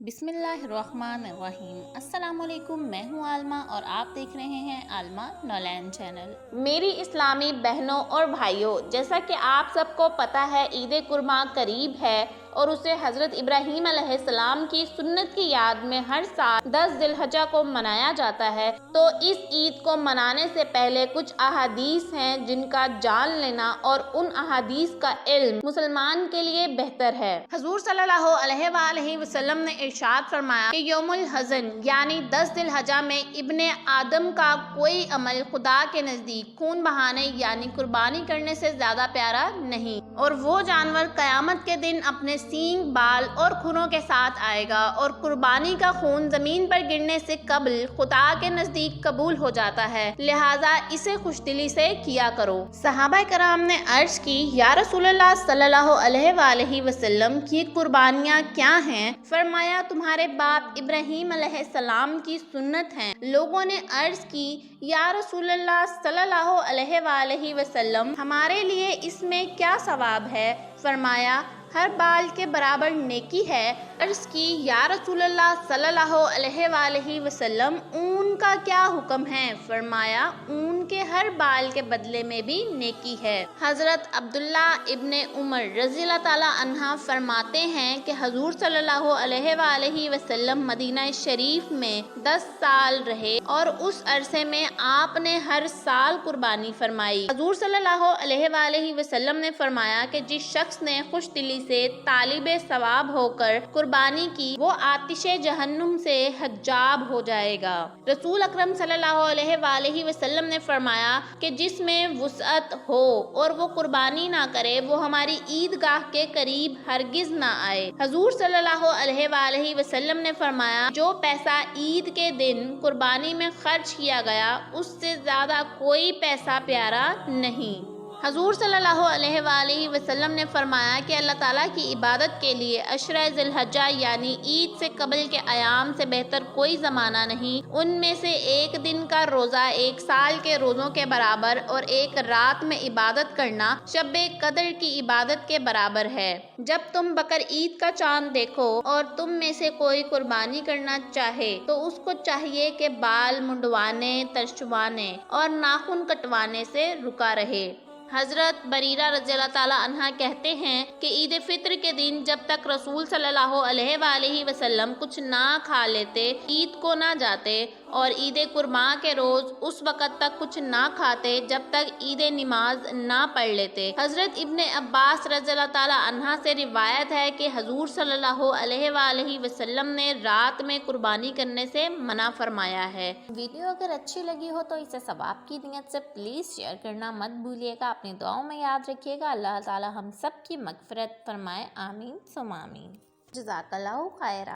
بسم اللہ الرحمن الرحیم۔ السلام علیکم، میں ہوں عالمہ اور آپ دیکھ رہے ہیں عالمہ نولین چینل۔ میری اسلامی بہنوں اور بھائیوں، جیسا کہ آپ سب کو پتہ ہے عید قرباں قریب ہے اور اسے حضرت ابراہیم علیہ السلام کی سنت کی یاد میں ہر سال 10 ذی الحجہ کو منایا جاتا ہے۔ تو اس عید کو منانے سے پہلے کچھ احادیث ہیں جن کا جان لینا اور ان احادیث کا علم مسلمان کے لیے بہتر ہے۔ حضور صلی اللہ علیہ وآلہ وسلم نے ارشاد فرمایا کہ یوم الحزن یعنی 10 ذی الحجہ میں ابن آدم کا کوئی عمل خدا کے نزدیک خون بہانے یعنی قربانی کرنے سے زیادہ پیارا نہیں، اور وہ جانور قیامت کے دن اپنے سینگ، بال اور کھروں کے ساتھ آئے گا، اور قربانی کا خون زمین پر گرنے سے قبل خدا کے نزدیک قبول ہو جاتا ہے، لہٰذا اسے خوش دلی سے کیا کرو۔ صحابہ کرام نے عرض کی، یا رسول اللہ صلی اللہ علیہ وآلہ وسلم کی قربانیاں کیا ہیں؟ فرمایا، تمہارے باپ ابراہیم علیہ السلام کی سنت ہیں۔ لوگوں نے عرض کی، یا رسول اللہ صلی اللہ علیہ وآلہ وسلم، ہمارے لیے اس میں کیا ثواب ہے؟ فرمایا، ہر بال کے برابر نیکی ہے۔ عرض کی، یا رسول اللہ صلی اللہ علیہ وآلہ وسلم، اون کا کیا حکم ہے؟ فرمایا، اون کے ہر بال کے بدلے میں بھی نیکی ہے۔ حضرت عبداللہ ابن عمر رضی اللہ تعالیٰ عنہ فرماتے ہیں کہ حضور صلی اللہ علیہ وآلہ وسلم مدینہ شریف میں 10 سال رہے اور اس عرصے میں آپ نے ہر سال قربانی فرمائی۔ حضور صلی اللہ علیہ وآلہ وسلم نے فرمایا کہ جس شخص نے خوش دلی سے طالب ثواب ہو کر قربانی کی، وہ آتش جہنم سے حجاب ہو جائے گا۔ رسول اکرم صلی اللہ علیہ وآلہ وسلم نے فرمایا کہ جس میں وسعت ہو اور وہ قربانی نہ کرے، وہ ہماری عیدگاہ کے قریب ہرگز نہ آئے۔ حضور صلی اللہ علیہ وآلہ وسلم نے فرمایا، جو پیسہ عید کے دن قربانی میں خرچ کیا گیا، اس سے زیادہ کوئی پیسہ پیارا نہیں۔ حضور صلی اللہ علیہ وآلہ وسلم نے فرمایا کہ اللہ تعالیٰ کی عبادت کے لیے عشرہ ذی الحجہ یعنی عید سے قبل کے ایام سے بہتر کوئی زمانہ نہیں۔ ان میں سے ایک دن کا روزہ 1 سال کے روزوں کے برابر اور ایک رات میں عبادت کرنا شب قدر کی عبادت کے برابر ہے۔ جب تم بقرعید کا چاند دیکھو اور تم میں سے کوئی قربانی کرنا چاہے تو اس کو چاہیے کہ بال منڈوانے، ترشوانے اور ناخن کٹوانے سے رکا رہے۔ حضرت بریرہ رضی اللہ تعالیٰ عنہ کہتے ہیں کہ عید فطر کے دن جب تک رسول صلی اللہ علیہ وآلہ وسلم کچھ نہ کھا لیتے، عید کو نہ جاتے، اور عید قرباں کے روز اس وقت تک کچھ نہ کھاتے جب تک عید نماز نہ پڑھ لیتے۔ حضرت ابن عباس رضی اللہ تعالیٰ عنہ سے روایت ہے کہ حضور صلی اللہ علیہ وآلہ وسلم نے رات میں قربانی کرنے سے منع فرمایا ہے۔ ویڈیو اگر اچھی لگی ہو تو اسے ثواب کی نیت سے پلیز شیئر کرنا مت بھولیے گا۔ اپنی دعاؤں میں یاد رکھیے گا۔ اللہ تعالیٰ ہم سب کی مغفرت فرمائے، آمین ثم آمین۔ جزاک اللہ خیرہ۔